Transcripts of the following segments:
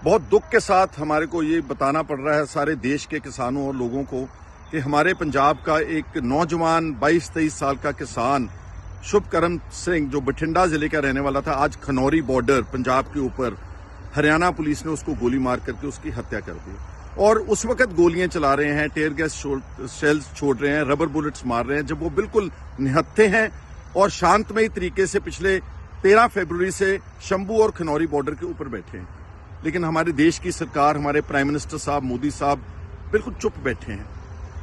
बहुत दुख के साथ हमारे को ये बताना पड़ रहा है सारे देश के किसानों और लोगों को कि हमारे पंजाब का एक नौजवान 22-23 साल का किसान शुभकरम सिंह जो बठिंडा जिले का रहने वाला था, आज खनौरी बॉर्डर पंजाब के ऊपर हरियाणा पुलिस ने उसको गोली मार करके उसकी हत्या कर दी। और उस वक्त गोलियां चला रहे हैं, टेयर गैस शेल्स छोड़ रहे हैं, रबर बुलेट्स मार रहे हैं, जब वो बिल्कुल निहत्थे हैं और शांतमयी तरीके से पिछले 13 फरवरी से शंभू और खनौरी बॉर्डर के ऊपर बैठे हैं। लेकिन हमारे देश की सरकार, हमारे प्राइम मिनिस्टर साहब मोदी साहब बिल्कुल चुप बैठे हैं।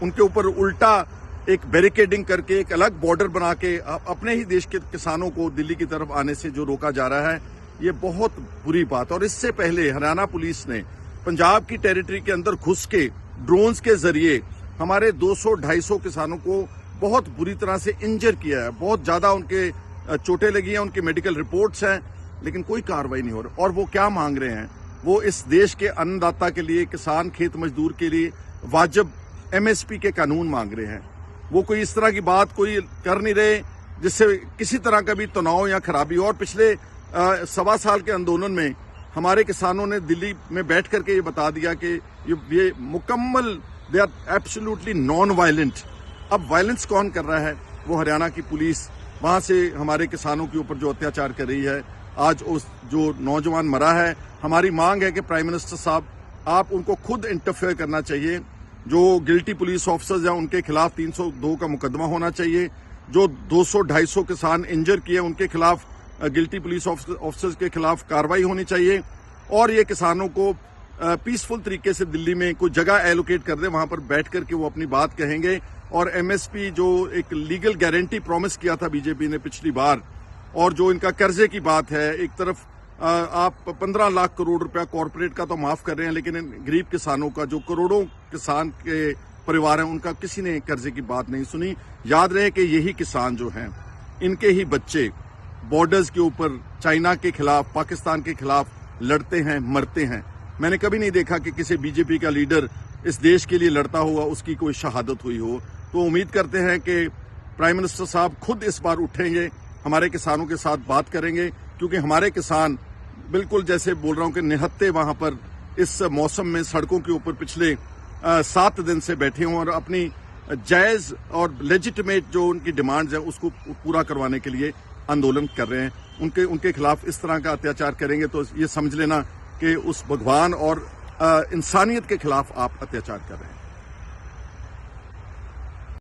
उनके ऊपर उल्टा एक बैरिकेडिंग करके एक अलग बॉर्डर बना के अपने ही देश के किसानों को दिल्ली की तरफ आने से जो रोका जा रहा है, ये बहुत बुरी बात। और इससे पहले हरियाणा पुलिस ने पंजाब की टेरिटरी के अंदर घुस के ड्रोन्स के जरिए हमारे 200-250 किसानों को बहुत बुरी तरह से इंजर किया है। बहुत ज्यादा उनके चोटें लगी हैं, उनकी मेडिकल रिपोर्ट्स हैं, लेकिन कोई कार्रवाई नहीं हो रही। और वो क्या मांग रहे हैं? वो इस देश के अन्नदाता के लिए, किसान खेत मजदूर के लिए वाजिब MSP के कानून मांग रहे हैं। वो कोई इस तरह की बात कोई कर नहीं रहे जिससे किसी तरह का भी तनाव या खराबी। और पिछले 1.25 साल के आंदोलन में हमारे किसानों ने दिल्ली में बैठ करके ये बता दिया कि ये मुकम्मल, they are absolutely non violent. अब वायलेंस कौन कर रहा है? वो हरियाणा की पुलिस वहां से हमारे किसानों के ऊपर जो अत्याचार कर रही है। आज उस जो नौजवान मरा है, हमारी मांग है कि प्राइम मिनिस्टर साहब आप उनको खुद इंटरफेयर करना चाहिए। जो गिल्टी पुलिस ऑफिसर्स हैं उनके खिलाफ 302 का मुकदमा होना चाहिए। जो 200-250 किसान इंजर किए उनके खिलाफ, गिल्टी पुलिस ऑफिसर्स के खिलाफ कार्रवाई होनी चाहिए। और ये किसानों को पीसफुल तरीके से दिल्ली में कोई जगह एलोकेट कर दे, वहां पर बैठ करके वो अपनी बात कहेंगे। और MSP जो एक लीगल गारंटी प्रॉमिस किया था बीजेपी ने पिछली बार, और जो इनका कर्जे की बात है, एक तरफ आप 15 लाख करोड़ रुपया कॉर्पोरेट का तो माफ कर रहे हैं, लेकिन इन गरीब किसानों का, जो करोड़ों किसान के परिवार हैं, उनका किसी ने कर्जे की बात नहीं सुनी। याद रहे कि यही किसान जो हैं, इनके ही बच्चे बॉर्डर्स के ऊपर चाइना के खिलाफ, पाकिस्तान के खिलाफ लड़ते हैं, मरते हैं। मैंने कभी नहीं देखा कि किसी बीजेपी का लीडर इस देश के लिए लड़ता हुआ उसकी कोई शहादत हुई हो। तो उम्मीद करते हैं कि प्राइम मिनिस्टर साहब खुद इस बार उठेंगे, हमारे किसानों के साथ बात करेंगे, क्योंकि हमारे किसान बिल्कुल, जैसे बोल रहा हूं कि निहत्थे वहां पर इस मौसम में सड़कों के ऊपर पिछले 7 दिन से बैठे हों और अपनी जायज और लेजिटिमेट जो उनकी डिमांड्स हैं उसको पूरा करवाने के लिए आंदोलन कर रहे हैं। उनके खिलाफ इस तरह का अत्याचार करेंगे तो ये समझ लेना कि उस भगवान और इंसानियत के खिलाफ आप अत्याचार कर रहे हैं।